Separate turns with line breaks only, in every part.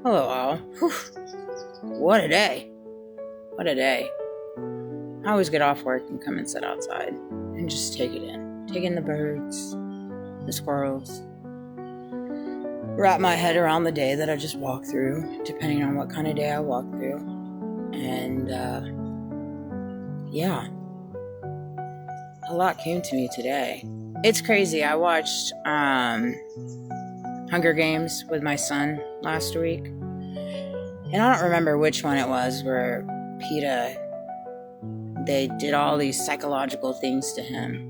Hello, all. Whew. What a day. What a day. I always get off work and come and sit outside and just take it in. Take in the birds, the squirrels. Wrap my head around the day that I just walked through, depending on what kind of day I walk through. And, yeah. A lot came to me today. It's crazy. I watched Hunger Games with my son last week. And I don't remember which one it was where PETA, they did all these psychological things to him.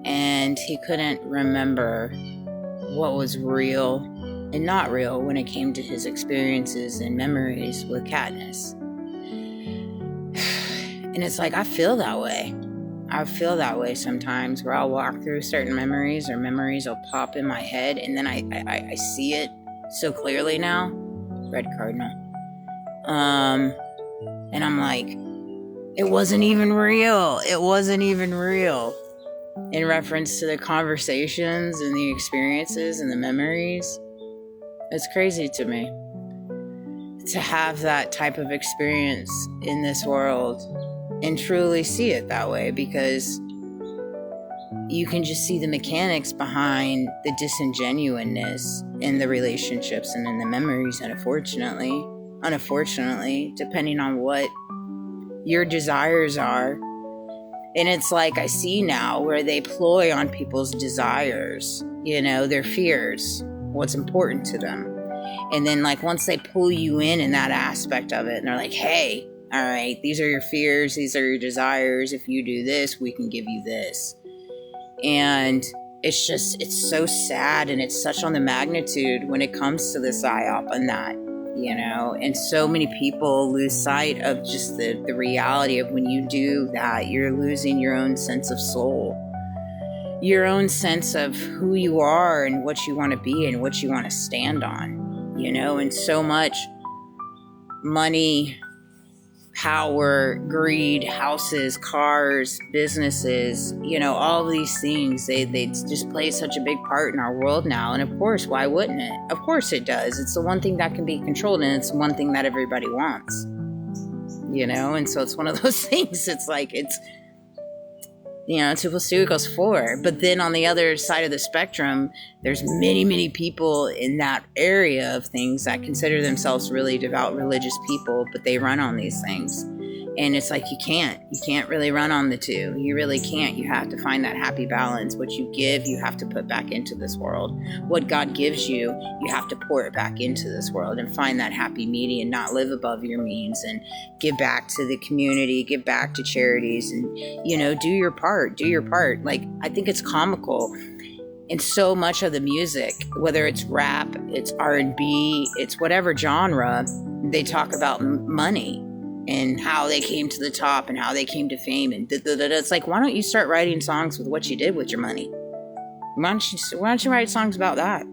And he couldn't remember what was real and not real when it came to his experiences and memories with Katniss. And it's like, I feel that way. I feel that way sometimes, where I'll walk through certain memories, or memories will pop in my head, and then I see it so clearly now. Red cardinal. And I'm like, it wasn't even real. It wasn't even real. In reference to the conversations and the experiences and the memories. It's crazy to me to have that type of experience in this world and truly see it that way, because you can just see the mechanics behind the disingenuousness in the relationships and in the memories. And unfortunately, depending on what your desires are. And it's like, I see now where they ploy on people's desires, their fears, what's important to them. And then like once they pull you in that aspect of it, and they're like, hey, all right, these are your fears, these are your desires. If you do this, we can give you this. And it's so sad, and it's such on the magnitude when it comes to the PSYOP and that, and so many people lose sight of just the reality of when you do that, you're losing your own sense of soul, your own sense of who you are and what you want to be and what you want to stand on, and so much money, power, greed, houses, cars, businesses, all of these things, they just play such a big part in our world now. And of course, why wouldn't it? Of course it does. It's the one thing that can be controlled, and it's the one thing that everybody wants, and so it's one of those things. It's like, it's, 2 + 2 = 4. But then on the other side of the spectrum, there's many, many people in that area of things that consider themselves really devout religious people, but they run on these things. And it's like, you can't really run on the two. You really can't. You have to find that happy balance. What you give, you have to put back into this world. What God gives you, you have to pour it back into this world and find that happy median, not live above your means, and give back to the community, give back to charities, and, do your part. Like, I think it's comical in so much of the music, whether it's rap, it's R&B, it's whatever genre, they talk about money and how they came to the top and how they came to fame and It's like, why don't you start writing songs with what you did with your money? Why don't you write songs about that?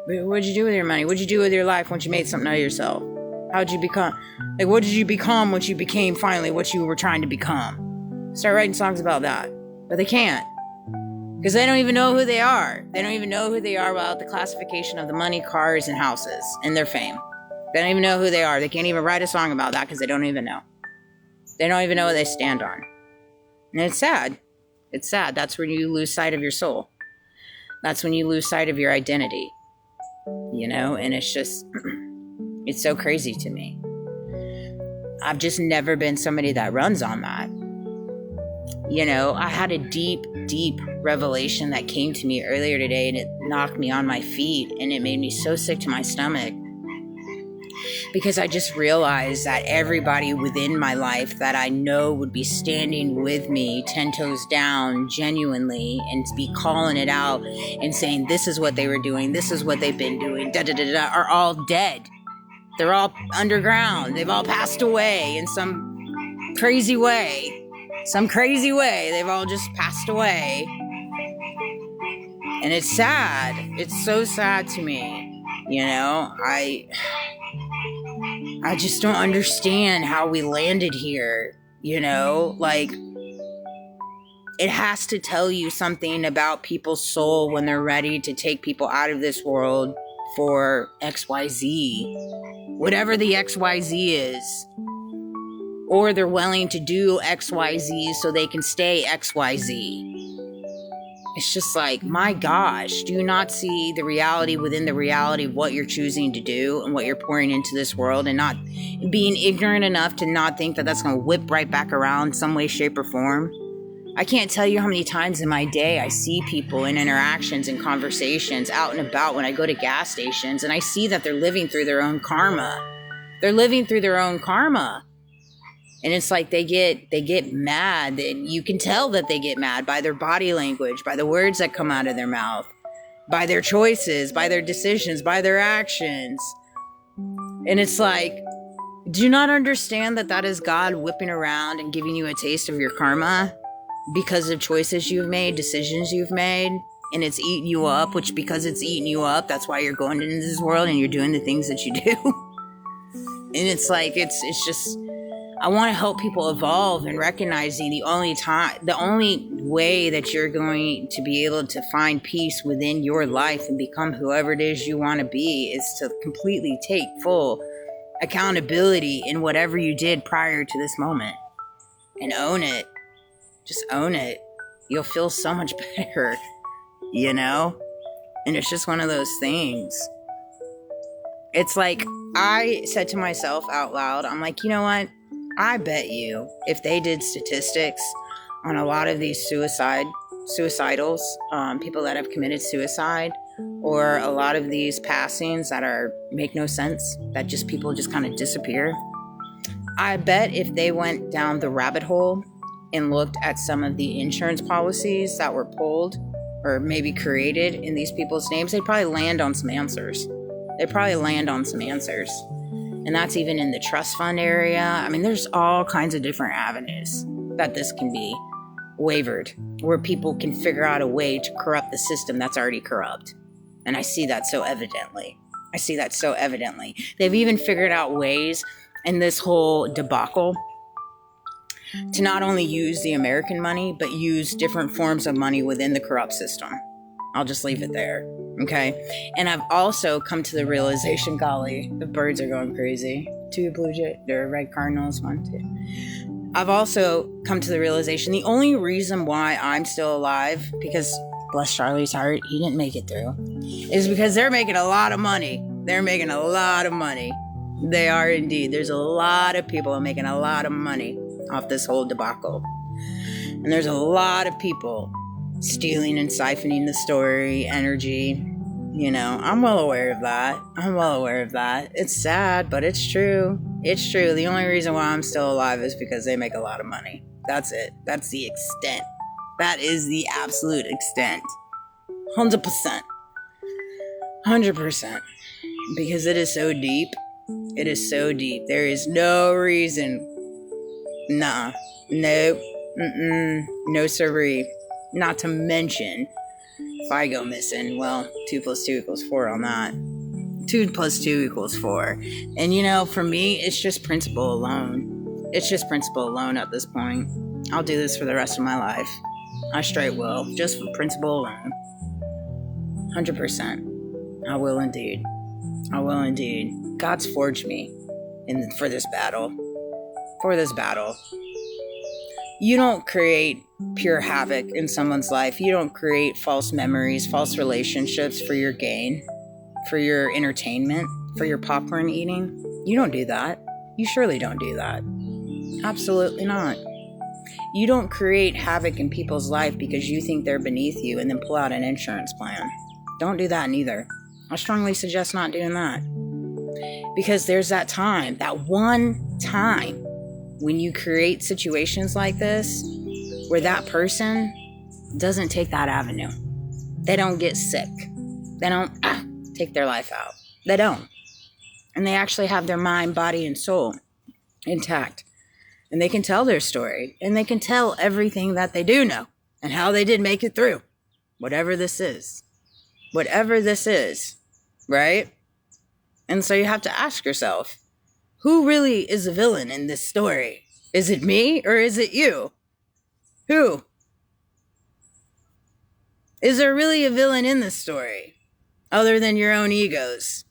What'd you do with your money? What'd you do with your life once you made something out of yourself? How'd you become? Like, what did you become once you became finally what you were trying to become? Start writing songs about that. But they can't. Because they don't even know who they are. They don't even know who they are without the classification of the money, cars, and houses, and their fame. They don't even know who they are. They can't even write a song about that because they don't even know. They don't even know what they stand on. And it's sad. It's sad. That's when you lose sight of your soul. That's when you lose sight of your identity. And it's just, it's so crazy to me. I've just never been somebody that runs on that. I had a deep, deep revelation that came to me earlier today, and it knocked me on my feet, and it made me so sick to my stomach. Because I just realized that everybody within my life that I know would be standing with me 10 toes down genuinely, and to be calling it out and saying this is what they were doing, this is what they've been doing, are all dead. They're all underground. They've all passed away in some crazy way. They've all just passed away. And it's sad. It's so sad to me. I just don't understand how we landed here, like, it has to tell you something about people's soul when they're ready to take people out of this world for XYZ, whatever the XYZ is, or they're willing to do XYZ so they can stay XYZ. It's just like, my gosh, do you not see the reality within the reality of what you're choosing to do and what you're pouring into this world, and not being ignorant enough to not think that that's going to whip right back around some way, shape, or form? I can't tell you how many times in my day I see people in interactions and conversations out and about when I go to gas stations, and I see that they're living through their own karma. They're living through their own karma. And it's like they get mad, and you can tell that they get mad by their body language, by the words that come out of their mouth, by their choices, by their decisions, by their actions. And it's like, do you not understand that that is God whipping around and giving you a taste of your karma because of choices you've made, decisions you've made, and it's eating you up, which because it's eating you up, that's why you're going into this world and you're doing the things that you do. And it's like, it's just, I want to help people evolve and recognizing the only way that you're going to be able to find peace within your life and become whoever it is you want to be is to completely take full accountability in whatever you did prior to this moment and own it. Just own it. You'll feel so much better, you know? And it's just one of those things. It's like, I said to myself out loud, I'm like, you know what? I bet you if they did statistics on a lot of these suicidals, people that have committed suicide, or a lot of these passings that make no sense, that just people just kind of disappear. I bet if they went down the rabbit hole and looked at some of the insurance policies that were pulled or maybe created in these people's names, they'd probably land on some answers. And that's even in the trust fund area. I mean, there's all kinds of different avenues that this can be wavered, where people can figure out a way to corrupt the system that's already corrupt. And I see that so evidently. They've even figured out ways in this whole debacle to not only use the American money, but use different forms of money within the corrupt system. I'll just leave it there. Okay. And I've also come to the realization, golly, the birds are going crazy. 2 blue jay, there are red cardinals, 1, 2. I've also come to the realization, the only reason why I'm still alive, because bless Charlie's heart, he didn't make it through, is because they're making a lot of money. They are indeed. There's a lot of people making a lot of money off this whole debacle. And there's a lot of people stealing and siphoning the story, energy. You know, I'm well aware of that. It's sad, but it's true. The only reason why I'm still alive is because they make a lot of money. That's it. That's the extent. That is the absolute extent. 100%. 100%. Because it is so deep. There is no reason. Nah. Nope. No siree. Not to mention, if I go missing, well, 2 + 2 = 4 on that. 2 + 2 = 4. And you know, for me, it's just principle alone. At this point. I'll do this for the rest of my life. I straight will. Just for principle alone. 100%. I will indeed. God's forged me for this battle. You don't create pure havoc in someone's life. You don't create false memories, false relationships for your gain, for your entertainment, for your popcorn eating. You don't do that. You surely don't do that. Absolutely not. You don't create havoc in people's life because you think they're beneath you and then pull out an insurance plan. Don't do that neither. I strongly suggest not doing that. Because there's that time, that one time, when you create situations like this, where that person doesn't take that avenue. They don't get sick. They don't take their life out. They don't. And they actually have their mind, body, and soul intact. And they can tell their story. And they can tell everything that they do know. And how they did make it through. Whatever this is. Right? And so you have to ask yourself, who really is the villain in this story? Is it me or is it you? Who? Is there really a villain in this story? other than your own egos.